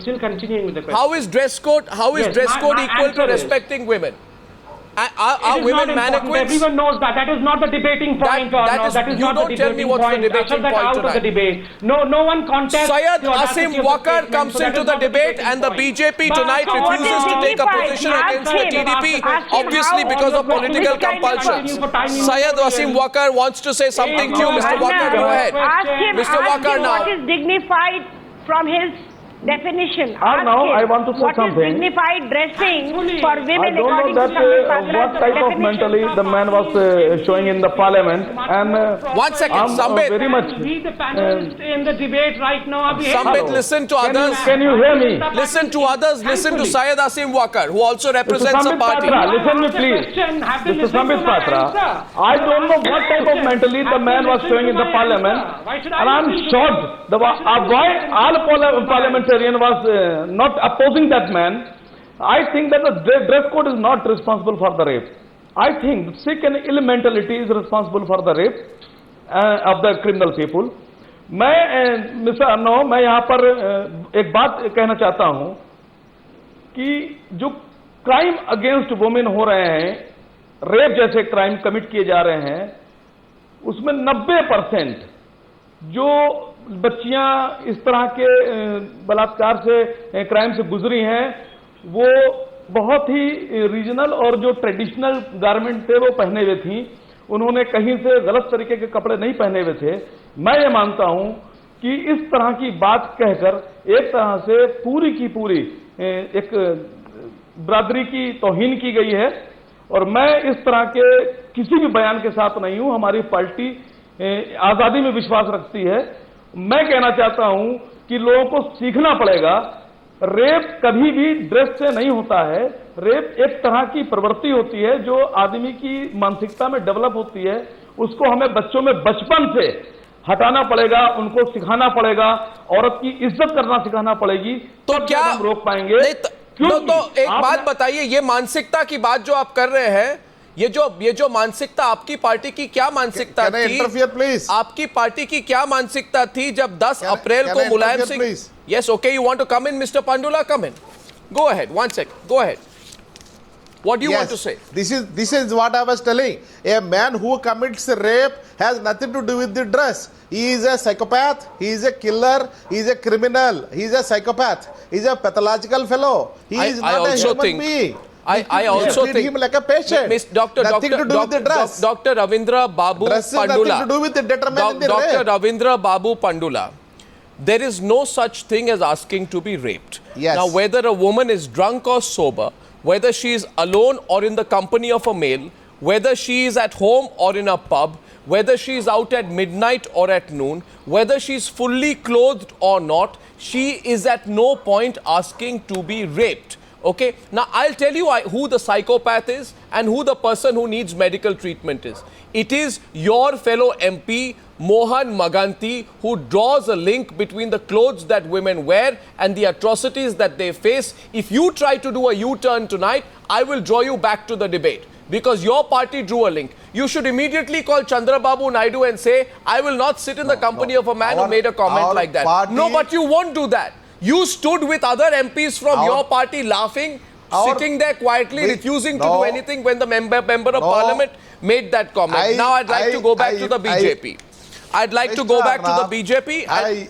Still continuing with the question. How is dress code? How is Yes, dress code my equal to answer is- respecting women? Are It is women not important. mannequins? Everyone knows that. That is not the debating point. that is- you not don't the tell me debating what's the point. debating Usher that point out of the tonight. debate. No one contests. Syed the audacity Asim of the Wakar statement, comes so that into is the not debate debating and the point. BJP But tonight so what refuses is to take a dignified? position Ask against the him. TDP, Ask him obviously how because of all the political which kind of compulsions. time Syed Asim Wakar wants to say something to you, Mr. Wakar. Go ahead. Ask him, Mr. ask Wakar him now. what is dignified from his definition. Ask now him I want to say what something. is dignified dressing Actually, for I women don't know according to that Samir what Patra's type of definition. mentally the man was showing in the parliament, and 1 second, I'm Sambit. very much. We the panelists in the debate right now. Sambit, listen to others. Can you hear me? Listen to others. Listen to Syed Asim Wakar, who also represents a Sambit party. Patra, listen me please. Mr. Sambit Patra, I don't know what type of mentally the man was showing in the parliament, and I'm shocked why all parliamentarian was not opposing that man. I think that the dress code is not responsible for the rape. I think sick and ill mentality is responsible for the rape of the criminal people. Mister Anno, मैं यहाँ पर एक बात कहना चाहता हूँ कि जो क्राइम अगेंस्ट वुमेन हो रहे हैं, रेप जैसे क्राइम कमिट किए जा रहे हैं, उसमें 90% जो बच्चियां इस तरह के बलात्कार से क्राइम से गुजरी हैं, वो बहुत ही रीजनल और जो ट्रेडिशनल गारमेंट थे वो पहने हुए थी। उन्होंने कहीं से गलत तरीके के कपड़े नहीं पहने हुए थे। मैं ये मानता हूं कि इस तरह की बात कहकर एक तरह से पूरी की पूरी एक बरादरी की तौहीन की गई है, और मैं इस तरह के किसी भी बयान के साथ नहीं हूं। हमारी पार्टी आजादी में विश्वास रखती है। मैं कहना चाहता हूं कि लोगों को सीखना पड़ेगा, रेप कभी भी ड्रेस से नहीं होता है। रेप एक तरह की प्रवृत्ति होती है जो आदमी की मानसिकता में डेवलप होती है। उसको हमें बच्चों में बचपन से हटाना पड़ेगा, उनको सिखाना पड़ेगा, औरत की इज्जत करना सिखाना पड़ेगी, तो तब क्या हम रोक पाएंगे। तो एक बात बताइए, ये मानसिकता की बात जो आप कर रहे हैं, ये जो मानसिकता आपकी पार्टी की क्या मानसिकता थी? प्लीज, आपकी पार्टी की क्या मानसिकता थी जब 10 अप्रैल को Mulayam Singh? Yes, okay, you want to come in mister Pandula? Come in, go ahead, 1 second, go ahead. What do you want to say? This is what I was telling. A man who commits rape has nothing to do with the dress. He is a psychopath, he is a killer, he is a criminal, he is a psychopath, he is a pathological fellow. He is not a human being. I also treat think him like a patient. Nothing to do with the dress. Dr. Ravindra Babu Dress has Pandula. nothing to do with the determinant in the Dr. rape. Ravindra Babu Pandula. There is no such thing as asking to be raped. Yes. Now, whether a woman is drunk or sober, whether she is alone or in the company of a male, whether she is at home or in a pub, whether she is out at midnight or at noon, whether she is fully clothed or not, she is at no point asking to be raped. Okay, now I'll tell you who the psychopath is and who the person who needs medical treatment is. It is your fellow MP, Mohan Maganti, who draws a link between the clothes that women wear and the atrocities that they face. If you try to do a U-turn tonight, I will draw you back to the debate, because your party drew a link. You should immediately call Chandrababu Naidu and say, I will not sit in the company of a man who made a comment like that. No, but you won't do that. You stood with other MPs from your party laughing, sitting there quietly, refusing to do anything when the member of parliament made that comment. Now I'd like to go back to the BJP. I'd like to go back to the BJP. I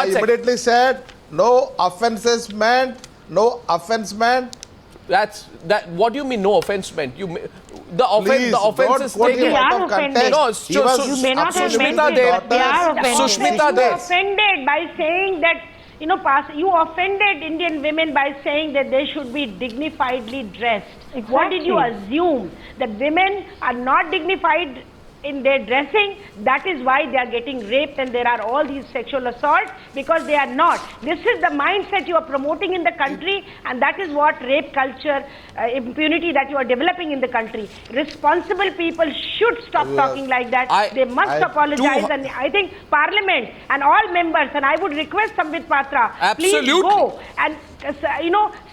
immediately said no offenses meant, no offense meant. What do you mean no offense meant? The offense is taken. They are offended. No, you may not have meant Sushmita it, Dev. but they are offended. Sushmita You Dev. offended by saying that, you offended Indian women by saying that they should be dignifiedly dressed. Exactly. What did you assume? That women are not dignified in their dressing? That is why they are getting raped and there are all these sexual assaults, because they are not. This is the mindset you are promoting in the country, and that is what rape culture, impunity that you are developing in the country. Responsible people should stop talking like that. They must apologize, and I think Parliament and all members, and I would request Sambit Patra, please go and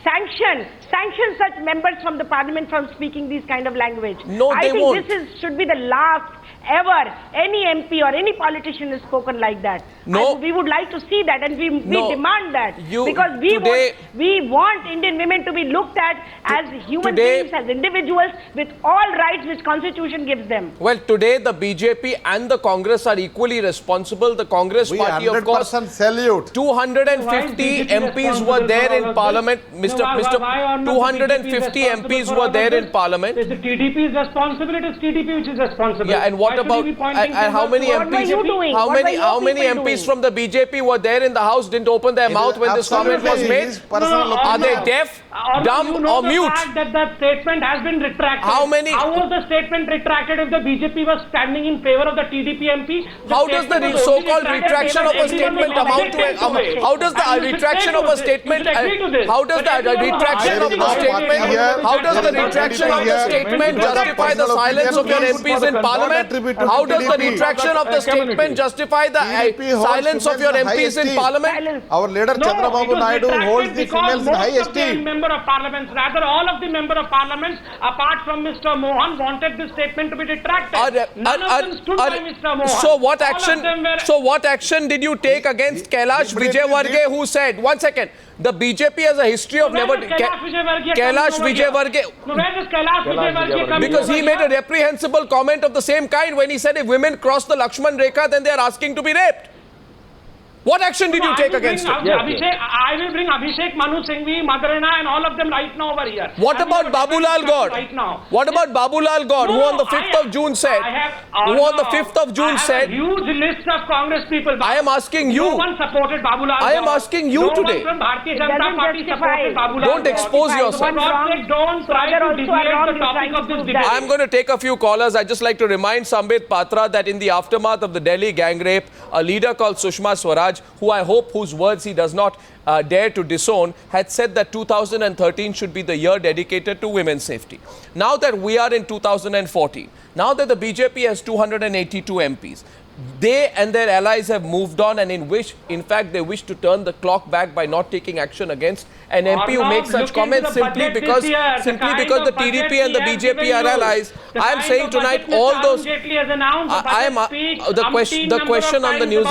sanction such members from the Parliament from speaking this kind of language. No, I they think won't. This should be the last ever any MP or any politician has spoken like that. No. And we would like to see that, and we No. demand that. You- because today- we want Indian women to be looked at as human today- beings, as individuals with all rights which Constitution gives them. Well, today the BJP and the Congress are equally responsible. The Congress We party, of course, 100% salute. 250 MPs were there in Parliament. Why are not the 250 BJP MPs responsible were for there all in of Parliament. this? The TDP is responsible. It is TDP which is responsible. Yeah, and what Why should about we be pointing and how many fingers What were MPs? you doing? How What many were your how many people MPs doing? from the BJP were there in the House, didn't open their mouth when this comment was Absolutely made? his personal No, Are they opinion. deaf, Although dumb, you know or the mute? fact that that statement has been retracted. How many- How was the statement retracted if the BJP was standing in favor of the TDP MP? How does the statement was only so-called retracted retraction of a because everyone statement was amount to objecting it? how does the And you should retraction say of to a this. statement You should agree to this. how does But the everyone was retraction of the objecting it. statement Here, how does the there is no retraction of the TDP here. statement Because of justify the personal silence of your opinion, MPs in don't Parliament? attribute to How does the TDP. retraction of the statement justify the TDP holds silence of your women in high MPs in esteem. Parliament? Silence. Our leader No, Chandrababu it was Naidu retracted holds the because females in high most of the esteem. member of parliaments, rather all of the member of parliaments, apart from Mr. Mohan, wanted this statement to be retracted. None of them stood by Mr. Mohan. So what All of action? them were- So what action did you take against Kailash Vijaywargiya, who said, one second, the BJP has a history of Where never. does Kailash Vijaywargiya come Kailash over here? Vijaywargiya. No, where does Kailash Vijaywargiya come Because over he made here? a reprehensible comment of the same kind when he said if women cross the Lakshman Rekha, then they are asking to be raped. What action did you take against it? I will bring Abhishek, Manu Singhvi, Madarana and all of them right now over here. What about Babulal Gaur? Right now. What about Babulal Gaur, who on the 5th of June said, who on the 5th of June I have said, a huge list of Congress people. I am asking you. No one supported Babulal I am Gaur. asking you no today. one from Bharatiya It Janata doesn't Party justify. supported Babulal Don't Gaur. expose One yourself. wrong. Don't try Other to also are deviate wrong the in topic trying of to this do debate. that. I'm going to take a few callers. I'd just like to remind Sambit Patra that in the aftermath of the Delhi gang rape, a leader called Sushma Swaraj, who I hope whose words he does not dare to disown, had said that 2013 should be the year dedicated to women's safety. Now that we are in 2014, now that the BJP has 282 MPs, they and their allies have moved on, and in fact, they wish to turn the clock back by not taking action against an MP who Arnav, makes such look comments into the simply budget because this year, the kind the of budget TDP and the he has BJP given are you. allies. The I am kind saying of tonight budget all Mr. those. Arun Jaitley has announced, I am the question on the news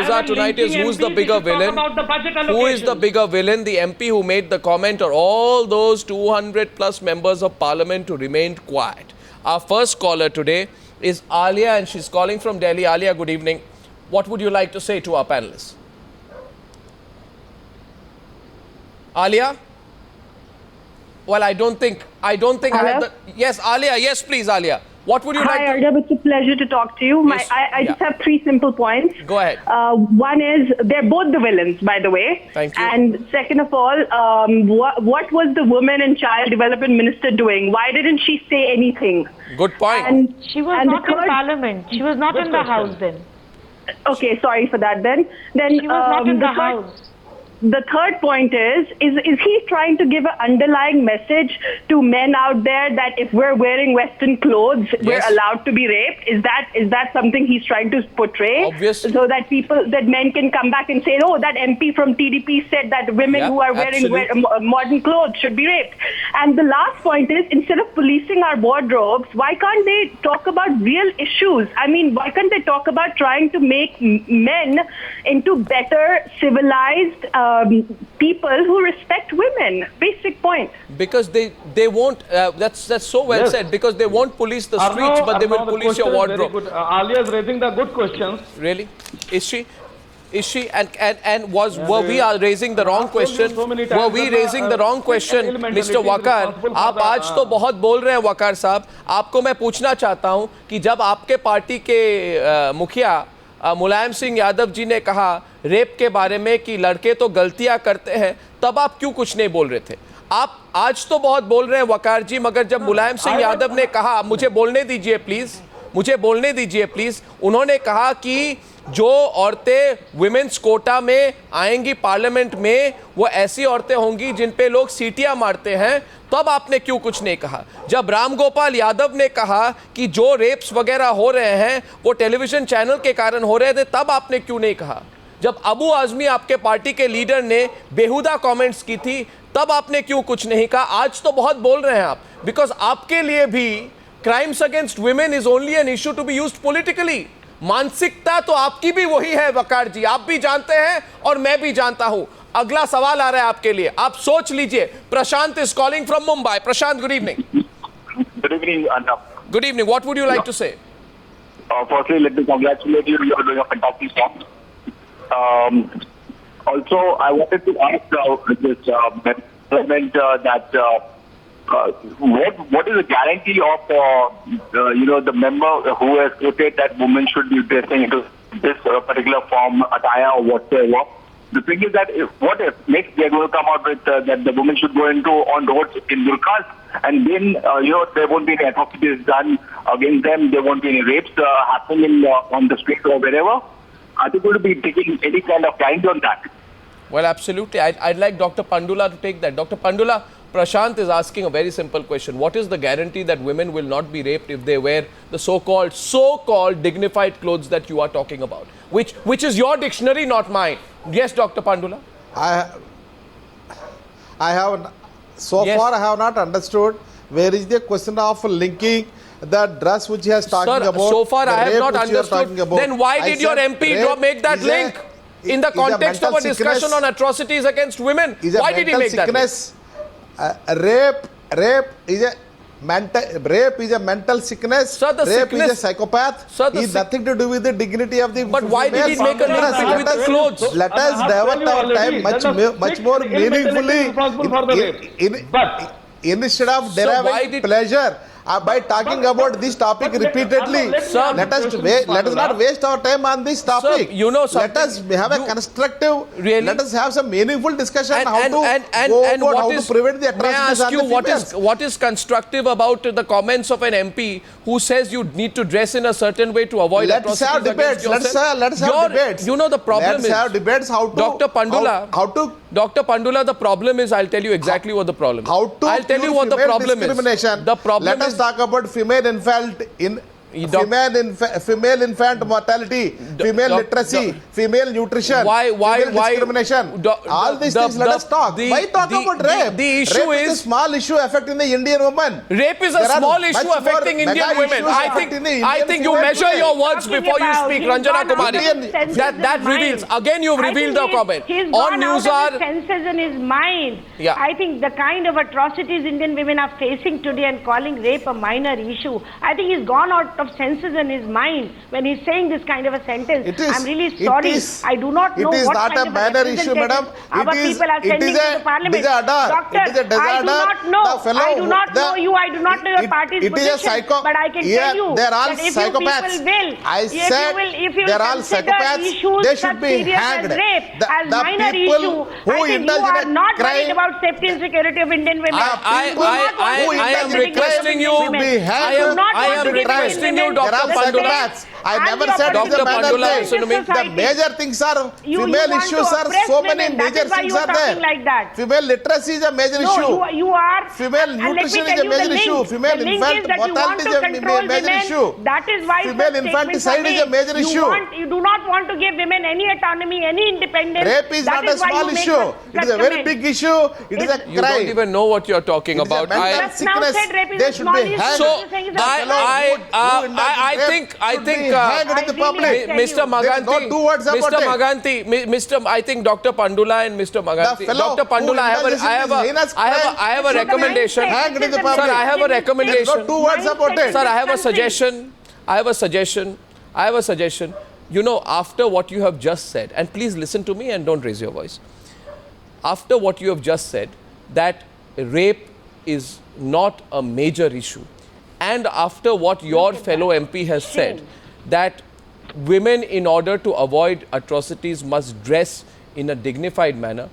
hour tonight is who's the bigger villain? Who is the bigger villain? The MP who made the comment, or all those 200 plus members of parliament who remained quiet? Our first caller today is Alia, and she's calling from Delhi. Alia, good evening. What would you like to say to our panelists? Alia? Well, I don't think I have the. Yes, Alia. Yes, please, Alia. What would you like Hi, to... Arjab. It's a pleasure to talk to you. Yes. I just have three simple points. Go ahead. One is, they're both the villains, by the way. Thank you. And second of all, what was the Women and Child Development Minister doing? Why didn't she say anything? Good point. And She was and the not in third- Parliament. She was not in the House then. Okay, sorry for that then. Then She was not in the third- House. The third point is he trying to give an underlying message to men out there that if we're wearing Western clothes, we're allowed to be raped? Is that something he's trying to portray? Obviously. So that men can come back and say, oh, that MP from TDP said that women who are wearing modern clothes should be raped. And the last point is, instead of policing our wardrobes, why can't they talk about real issues? I mean, why can't they talk about trying to make men into better, civilized people who respect women? Basic point. Because they won't, that's so well said, because they won't police the streets, but they will police your wardrobe. Alia is raising the good questions. Really? Is she? Is she? And were we raising the wrong question? Were we raising the wrong question, Mr. Wakar? आप आज तो बहुत बोल रहे हैं वकार साहब. आपको मैं पूछना चाहता हूँ कि जब आपके पार्टी के मुखिया मुलायम सिंह यादव जी ने कहा रेप के बारे में कि लड़के तो गलतियां करते हैं, तब आप क्यों कुछ नहीं बोल रहे थे? आप आज तो बहुत बोल रहे हैं वकार जी, मगर जब मुलायम सिंह यादव ने कहा, मुझे बोलने दीजिए प्लीज, मुझे बोलने दीजिए प्लीज, उन्होंने कहा कि जो औरतें विमेंस कोटा में आएंगी पार्लियामेंट में, वो ऐसी औरतें होंगी जिन पे लोग सीटियां मारते हैं, तब आपने क्यों कुछ नहीं कहा? जब रामगोपाल यादव ने कहा कि जो रेप्स वगैरह हो रहे हैं वो टेलीविजन चैनल के कारण हो रहे थे, तब आपने क्यों नहीं कहा? जब अबू आजमी आपके पार्टी के लीडर ने बेहुदा कमेंट्स की थी, तब आपने क्यों कुछ नहीं कहा? आज तो बहुत बोल रहे हैं आप, बिकॉज आपके लिए भी crimes against women is only an issue to be used politically. मानसिकता तो आपकी भी वही है वकार जी, आप भी जानते हैं और मैं भी जानता हूं. अगला सवाल आ रहा है आपके लिए, आप सोच लीजिए. प्रशांत is calling from Mumbai. Prashant, good evening. Good evening, Anna. Good evening. What would you like to say? Firstly, let me congratulate you. You are doing a fantastic job. Also, I wanted to ask this government that what is the guarantee of the member who has stated that women should be dressing into this particular form, attire, or whatsoever. The thing is that what if next they are going to come out with that the women should go on roads in burqas, and then there won't be any atrocities done against them, there won't be any rapes happening on the street or wherever. Are they going to be taking any kind of guidance on that? Well, absolutely. I'd like Dr. Pandula to take that. Dr. Pandula, Prashant is asking a very simple question. What is the guarantee that women will not be raped if they wear the so-called dignified clothes that you are talking about? Which is your dictionary, not mine. Yes, Dr. Pandula? I have, so Yes. far I have not understood where is the question of linking the dress which he has talking Sir, about. so far the I have rape not which you are talking understood. about. Then why I did your said MP rape make that is link in the is a context of a mental discussion sickness. on atrocities against women? Is a Why did he mental make that link? sickness. Rape is a mental sickness. Sir, the rape sickness- is a psychopath. Sir, the It is nothing to do with the dignity of the But why did he female. make a link between the clothes? Let us divert our time much more meaningfully responsible for the rape. But instead of why deriving did- pleasure by talking about this topic repeatedly. Sir, let us not waste our time on this topic. you know let us something, have a you- constructive. Really? Let us have some meaningful discussion And how to go about how to prevent the may I atrocities ask on you the females. what is constructive about the comments of an MP who says you need to dress in a certain way to avoid Let's atrocities have debates. against yourself? Let's have debates. You know the problem Let's is, have debates how to Dr. Pandula, how to Dr. Pandula, the problem is, I'll tell you exactly what the problem is. how to I'll tell you cure what the female problem is. discrimination. The problem Let us is, talk about female infant mortality, female literacy, female nutrition, female discrimination. All these things let us talk. Why talk about rape? The issue rape is a small issue affecting the Indian woman. Rape is a There are small much issue more affecting mega Indian women. issues I affecting the think Indian you women measure today. your words Talking before you about, speak, he's Ranjana gone out of Kumari. his senses That in reveals, mind. again you've I revealed think the comment. He's On gone news out are, of his senses in his mind. Yeah. I think the kind of atrocities Indian women are facing today and calling rape a minor issue, I think he's gone out of senses in his mind when he's saying this kind of a sentence. It is. I'm really It sorry. is. I do not know It is what not kind a of minor issue, madam. our It is- people are it sending is to a the parliament. disorder. Doctor, It is a I do disorder. not know. The fellow I do not who- the- know you. I do not know your it- party's it is a position. psycho- But I can Yeah, tell you they're all that if psychopaths. you people will, I said if you will they're all consider psychopaths. issues They such should be serious hanged. as rape as The minor people issue, who I think you indulge in are a not worried crime- about safety and security of Indian women. I You do not want am to protect the dignity of requesting Indian you. women. be hanged. You do not I want am to give requesting Indian you, women Dr. There are the Pandula. psychopaths. respect I and never the said it's a Dr. minor Pandula, thing. listen to me. The Society. major things are You female want to issues are oppress so many women. That major is why things you are are there. talking like that. Female literacy is a major No, issue. you are. Female and let me nutrition tell is a you major the link. issue. Female The link infant is that you want mortality to is a control major women. issue. That is why Female such infanticide statements is a are major made. issue. You do not want to give women any autonomy, any independence. Rape is That not a why small you make issue. such It is a very comments. big issue. It is a You don't crime. even know what you're talking It is a about. mental Just now sickness. said rape is They a should small be issue. hanged. So, You're saying it's a I fellow think, hanged in the public. tell Mr. you. Maganti, There is no two words about Mr. it. Maganti, I think Dr. Pandula and Mr. Maganti, fellow Dr. Pandula, who I indulges in have this heinous a crime recommendation. hanged in the Sir, public. Sir, I have a There is recommendation. no two words about it. Sir, I have a Country. suggestion. You know, after what you have just said, and please listen to me and don't raise your voice. After what you have just said, that rape is not a major issue, and after what your fellow MP has said, that women, in order to avoid atrocities, must dress in a dignified manner,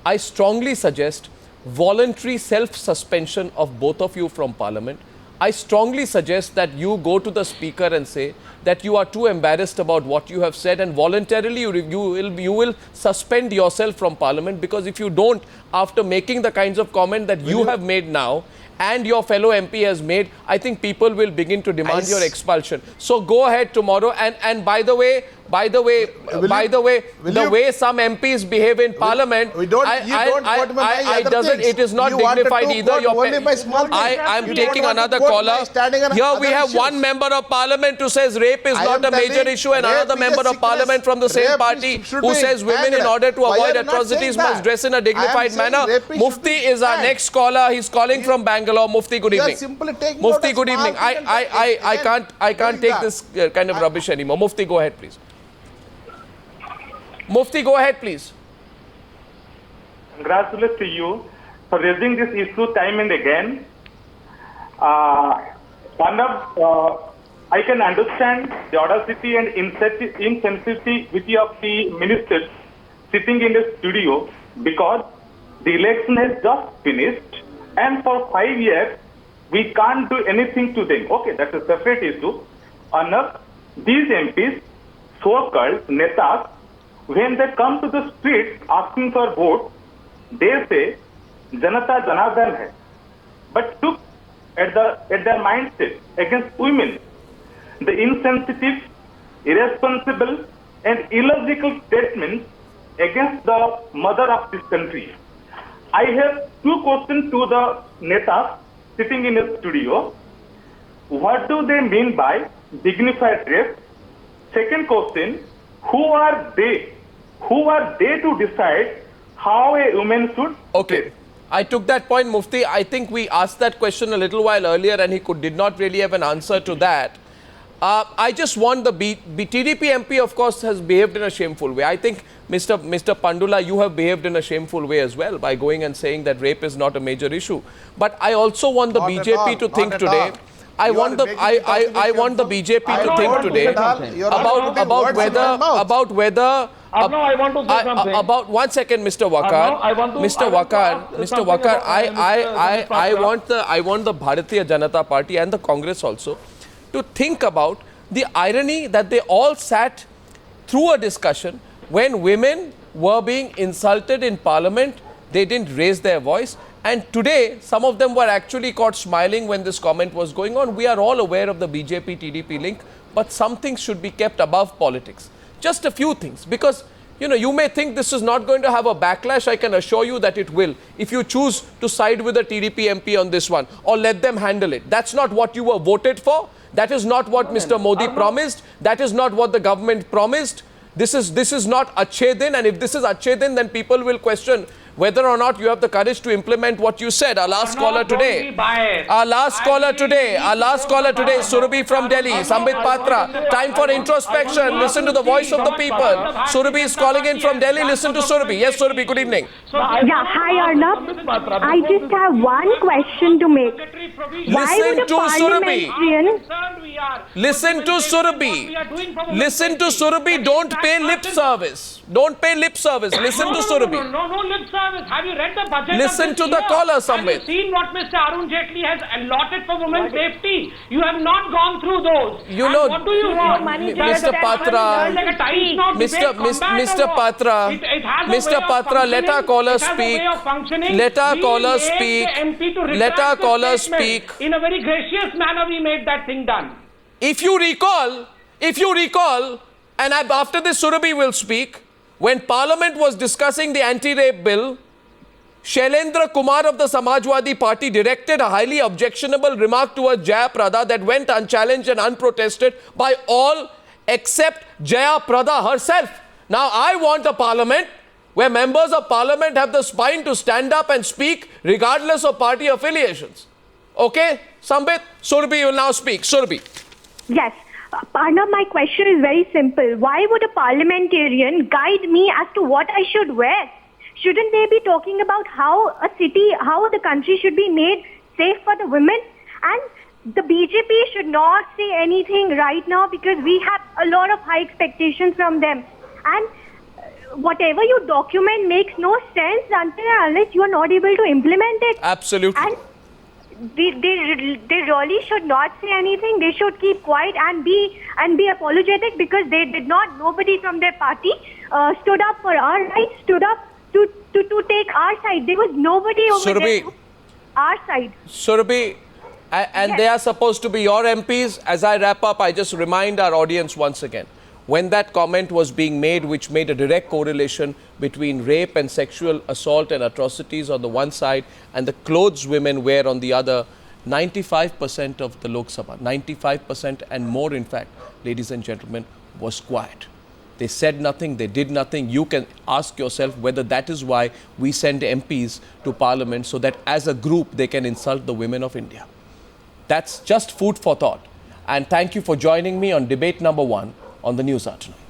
I strongly suggest voluntary self-suspension of both of you from Parliament. I strongly suggest that you go to the Speaker and say that you are too embarrassed about what you have said, and voluntarily you will suspend yourself from Parliament, because if you don't, after making the kinds of comment that you have made now and your fellow MP has made, I think people will begin to demand your expulsion. So go ahead tomorrow. And by the way, the way some MPs behave in Parliament, it is not dignified either. I'm taking another caller. Here we have one member of Parliament who says rape is not a major issue, and another member of Parliament from the same party who says women, in order to avoid atrocities, must dress in a dignified manner. Mufti is our next caller. He's calling from Bangalore. Mufti, good evening. Mufti, good evening. I can't take this kind of rubbish anymore. Mufti, go ahead, please. Mufti, go ahead, please. Congratulations to you for raising this issue time and again. I can understand the audacity and insensitivity of the ministers sitting in the studio, because the election has just finished, and for 5 years we can't do anything to them. Okay, that's a separate issue. These MPs, so-called netas, when they come to the streets asking for vote, they say Janata Janardan hai. But look at their mindset against women, the insensitive, irresponsible and illogical statements against the mother of this country. I have two questions to the netas sitting in the studio. What do they mean by dignified rape? Second question, who are they to decide how a woman should? Okay, I took that point, Mufti. I think we asked that question a little while earlier and he did not really have an answer to that. I just want the TDP MP, of course, has behaved in a shameful way. I think, Mr. Pandula, you have behaved in a shameful way as well by going and saying that rape is not a major issue. But I also want the BJP to think today. I want the BJP to think today about whether no, I want to say something. About 1 second, Mr. Wakar. Mr. Wakar, I want the Bharatiya Janata Party and the Congress also to think about the irony that they all sat through a discussion when women were being insulted in Parliament. They didn't raise their voice. And today, some of them were actually caught smiling when this comment was going on. We are all aware of the BJP-TDP link, but some things should be kept above politics. Just a few things, because you may think this is not going to have a backlash. I can assure you that it will, if you choose to side with the TDP MP on this one, or let them handle it. That's not what you were voted for. That is not what Mr. Modi promised. That is not what the government promised. This is not Achhe Din, and if this is Achhe Din, then people will question whether or not you have the courage to implement what you said. Our last caller today, Surabhi from Delhi, Sambit Patra. Time for introspection. Listen to the voice of the people. Surabhi is calling in from Delhi. Listen to Surabhi. Yes, Surabhi, good evening. Yeah, hi Arnab. I just have one question to make. Listen to Surabhi. Don't pay lip service. Listen to Surabhi. No lip service. Have you read the budget? Listen to the caller, Sambit. Have you seen what Mr. Arun Jaitley has allotted for women's safety? You have not gone through those. What do you want? Mr. Patra, Mr. Patra, let our caller speak. Let our caller speak. In a very gracious manner, we made that thing done. If you recall, and after this Surabhi will speak, when Parliament was discussing the anti-rape bill, Shailendra Kumar of the Samajwadi Party directed a highly objectionable remark towards Jaya Prada that went unchallenged and unprotested by all except Jaya Prada herself. Now, I want a Parliament where members of Parliament have the spine to stand up and speak regardless of party affiliations. Okay, Sambit, Surabhi will now speak. Surabhi. Yes. Arnab, my question is very simple. Why would a parliamentarian guide me as to what I should wear? Shouldn't they be talking about how the country should be made safe for the women? And the BJP should not say anything right now because we have a lot of high expectations from them. And whatever you document makes no sense until and unless you are not able to implement it. Absolutely. And they really should not say anything. They should keep quiet and be apologetic, because they did not. Nobody from their party stood up for our rights, stood up to take our side. There was nobody over there to our side. Surabhi, and Yes. they are supposed to be your MPs. As I wrap up, I just remind our audience once again, when that comment was being made, which made a direct correlation between rape and sexual assault and atrocities on the one side and the clothes women wear on the other, 95% of the Lok Sabha, 95% and more in fact, ladies and gentlemen, was quiet. They said nothing, they did nothing. You can ask yourself whether that is why we send MPs to Parliament, so that as a group they can insult the women of India. That's just food for thought. And thank you for joining me on debate number 1 on the News Hour tonight.